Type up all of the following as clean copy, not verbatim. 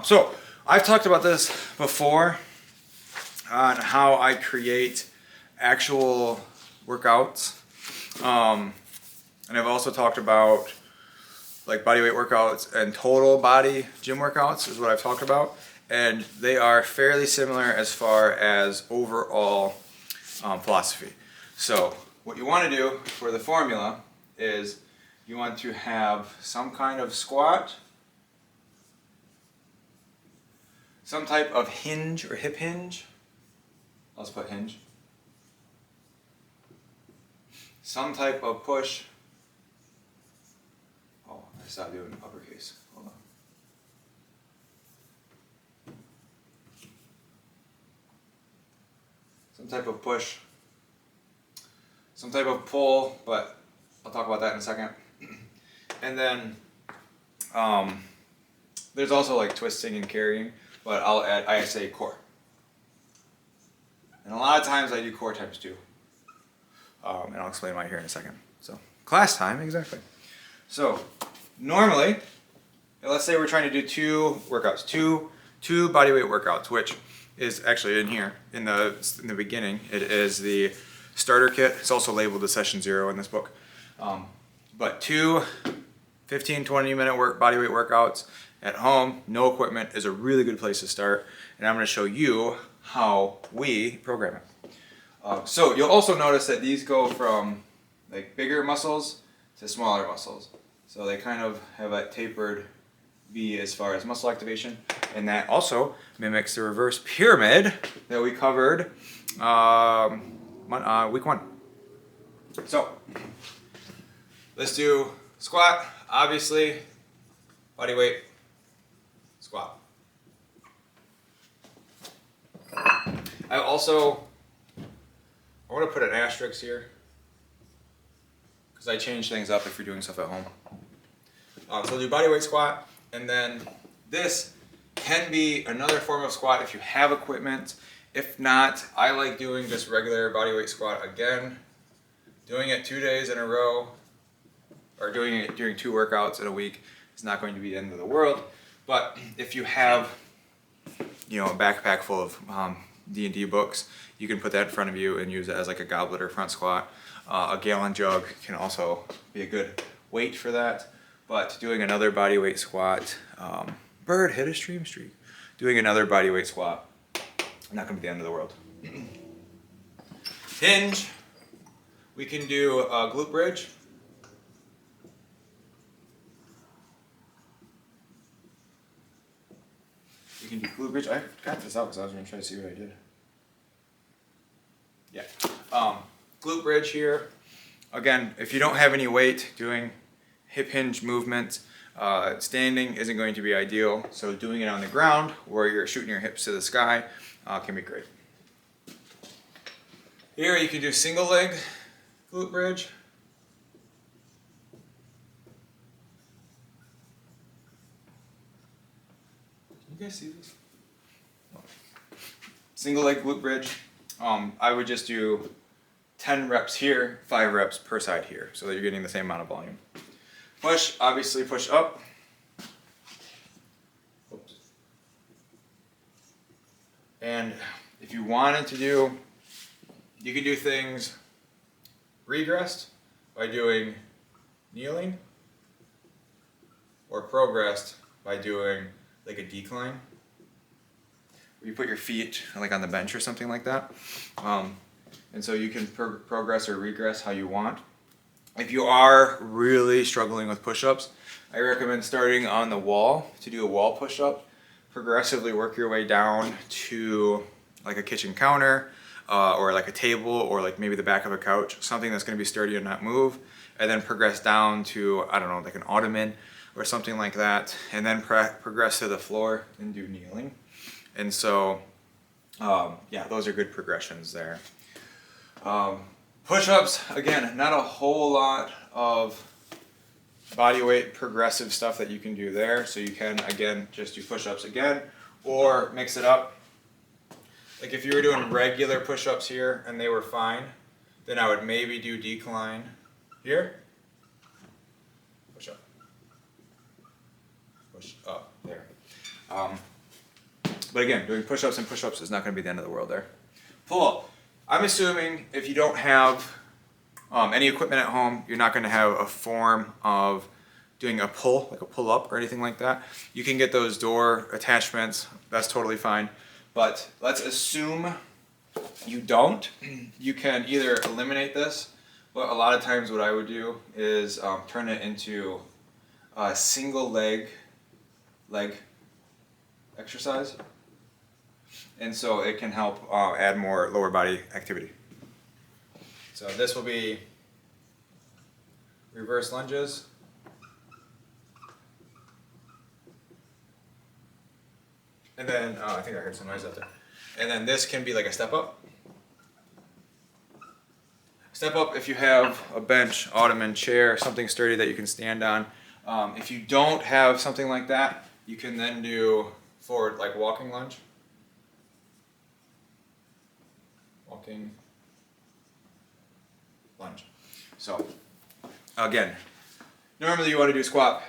So I've talked about this before on how I create actual workouts, and I've also talked about like bodyweight workouts and total body gym workouts is what I've talked about, and they are fairly similar as far as overall philosophy. So what you want to do for the formula is you want to have some kind of squat, some type of hinge or hip hinge. Let's put hinge. Some type of push. Oh, I stopped doing uppercase. Hold on. Some type of push. Some type of pull, but I'll talk about that in a second. And then there's also like twisting and carrying, but I'll add, I say core. And a lot of times I do core times 2. And I'll explain why here in a second. So class time, exactly. So normally, let's say we're trying to do 2 workouts, two bodyweight workouts, which is actually in here in the beginning. It is the starter kit. It's also labeled as session 0 in this book. But 2 15-20 minute bodyweight workouts at home, no equipment, is a really good place to start. And I'm going to show you how we program it. So you'll also notice that these go from like bigger muscles to smaller muscles. So they kind of have a tapered V as far as muscle activation, and that also mimics the reverse pyramid that we covered week 1. So let's do squat, obviously, body weight, squat. I want to put an asterisk here because I change things up if you're doing stuff at home. So we'll do bodyweight squat, and then this can be another form of squat if you have equipment. If not, I like doing just regular bodyweight squat again. Doing it 2 days in a row, or doing it during 2 workouts in a week is not going to be the end of the world. But if you have, a backpack full of D&D books, you can put that in front of you and use it as like a goblet or front squat. A gallon jug can also be a good weight for that. But doing another bodyweight squat, bird hit a stream streak. Doing another bodyweight squat, not going to be the end of the world. Hinge, we can do a glute bridge. We can do glute bridge. I got this out because I was going to try to see what I did. Yeah. Glute bridge here. Again, if you don't have any weight, doing hip hinge movement, standing isn't going to be ideal. So doing it on the ground where you're shooting your hips to the sky can be great. Here you can do single leg glute bridge. Can you guys see this? Single leg glute bridge. I would just do 10 reps here, 5 reps per side here, so that you're getting the same amount of volume. Push, obviously push up. Oops. And if you wanted to do, you could do things regressed by doing kneeling, or progressed by doing like a decline, where you put your feet like on the bench or something like that. And so you can progress or regress how you want. If you are really struggling with push-ups, I recommend starting on the wall to do a wall push-up. Progressively work your way down to like a kitchen counter or like a table or like maybe the back of a couch, something that's going to be sturdy and not move, and then progress down to, I don't know, like an ottoman or something like that, and then progress to the floor and do kneeling. And so, yeah, those are good progressions there. Push-ups, again, not a whole lot of body weight progressive stuff that you can do there. So you can, again, just do push-ups again, or mix it up. Like if you were doing regular push-ups here and they were fine, then I would maybe do decline here. Push up. Push up, there. But again, doing push-ups and push-ups is not going to be the end of the world there. Pull. I'm assuming if you don't have any equipment at home, you're not going to have a form of doing a pull, like a pull-up or anything like that. You can get those door attachments. That's totally fine. But let's assume you don't. You can either eliminate this, but a lot of times what I would do is turn it into a single leg exercise. And so it can help add more lower body activity. So this will be reverse lunges. And then, I think I heard some noise out there. And then this can be like a step up. Step up if you have a bench, ottoman, chair, something sturdy that you can stand on. If you don't have something like that, you can then do forward, like walking lunge. Walking lunge. So, again, normally you want to do squat,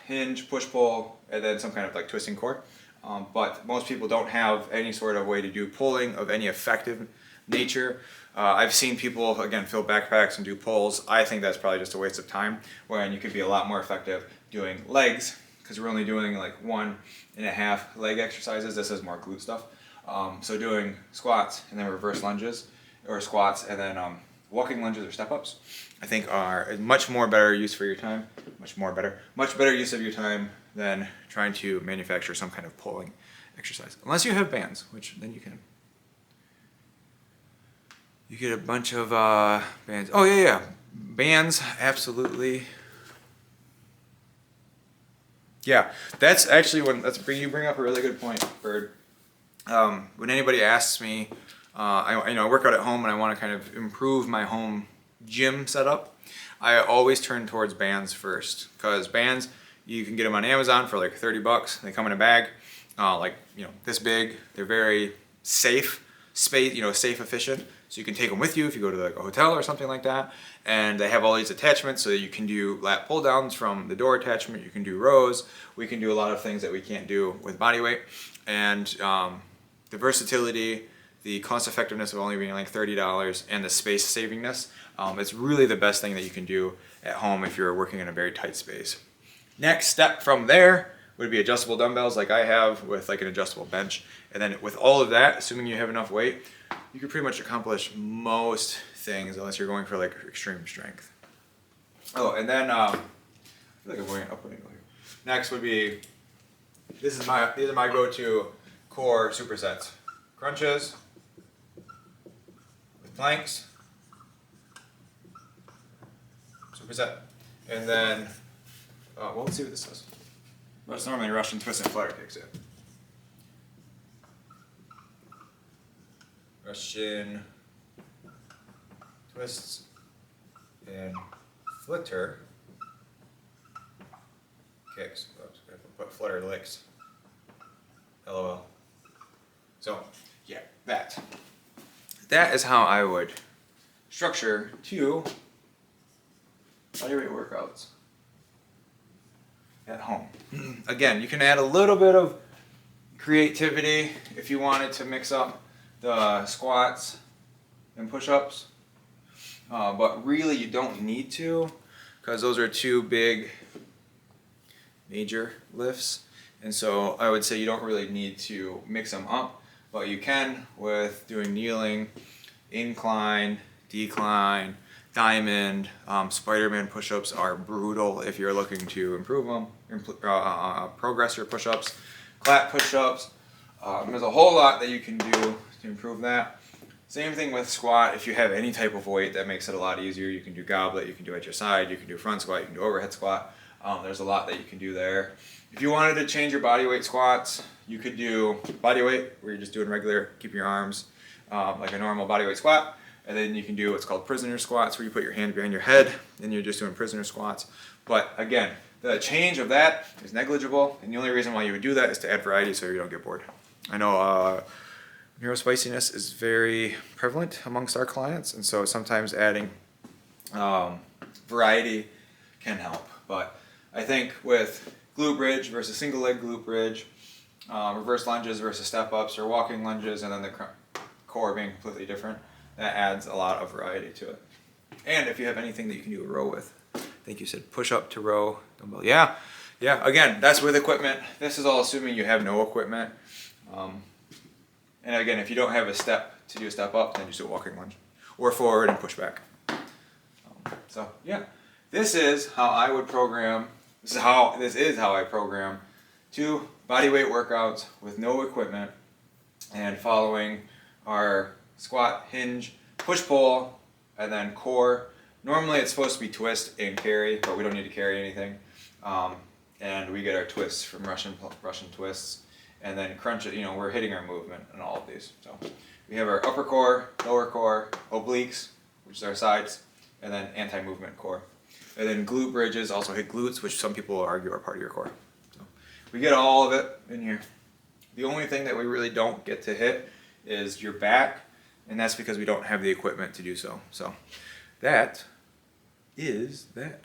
hinge, push, pull, and then some kind of like twisting core. But most people don't have any sort of way to do pulling of any effective nature. I've seen people, again, fill backpacks and do pulls. I think that's probably just a waste of time, when you could be a lot more effective doing legs, because we're only doing like 1.5 leg exercises. This is more glute stuff. So doing squats and then reverse lunges, or squats and then walking lunges or step-ups, I think are a much more better use for your time, much better use of your time than trying to manufacture some kind of pulling exercise. Unless you have bands, which then you can. You get a bunch of bands. Oh yeah, bands, absolutely. Yeah, that's actually you bring up a really good point, Bird. When anybody asks me, I work out at home and I want to kind of improve my home gym setup, I always turn towards bands first, because bands, you can get them on Amazon for like $30. They come in a bag, this big. They're very safe, safe, efficient. So you can take them with you if you go to like a hotel or something like that. And they have all these attachments so that you can do lat pull downs from the door attachment. You can do rows. We can do a lot of things that we can't do with Bodyweight. And the versatility, the cost effectiveness of only being like $30, and the space savingness, it's really the best thing that you can do at home if you're working in a very tight space. Next step from there would be adjustable dumbbells like I have with like an adjustable bench. And then with all of that, assuming you have enough weight, you can pretty much accomplish most things unless you're going for like extreme strength. Oh, and then I feel like I'm going an upward angle here. Next would be, these are my go-to core supersets. Crunches with planks, superset, and then well, let's see what this is. That's normally Russian twist and flutter kicks in. Russian twists and flutter kicks. Oops, I put flutter licks. LOL. So, yeah, that is how I would structure 2 bodyweight workouts at home. Again, you can add a little bit of creativity if you wanted to mix up the squats and push-ups, but really you don't need to, because those are 2 big major lifts, and so I would say you don't really need to mix them up, but you can with doing kneeling, incline, decline, diamond. Spider-Man push-ups are brutal if you're looking to improve them, progress your push-ups, clat push-ups. There's a whole lot that you can do to improve that. Same thing with squat. If you have any type of weight, that makes it a lot easier. You can do goblet, you can do at your side, you can do front squat, you can do overhead squat. There's a lot that you can do there. If you wanted to change your body weight squats, you could do body weight, where you're just doing regular, keeping your arms like a normal body weight squat. And then you can do what's called prisoner squats, where you put your hand behind your head and you're just doing prisoner squats. But again, the change of that is negligible, and the only reason why you would do that is to add variety so you don't get bored. I know neurospiciness is very prevalent amongst our clients, and so sometimes adding variety can help. But I think with glute bridge versus single leg glute bridge, reverse lunges versus step ups or walking lunges, and then the core being completely different. That adds a lot of variety to it. And if you have anything that you can do a row with, I think you said push up to row dumbbell. Yeah, again, that's with equipment. This is all assuming you have no equipment. And again, if you don't have a step to do a step up, then just do a walking lunge or forward and push back. So yeah, this is how I would program. This is how I program 2 bodyweight workouts with no equipment and following our squat, hinge, push pull, and then core. Normally it's supposed to be twist and carry, but we don't need to carry anything. And we get our twists from Russian twists, and then crunch it. You know, we're hitting our movement in all of these. So we have our upper core, lower core, obliques, which is our sides, and then anti-movement core. And then glute bridges, also hit glutes, which some people argue are part of your core. So we get all of it in here. The only thing that we really don't get to hit is your back, and that's because we don't have the equipment to do so. So that is that.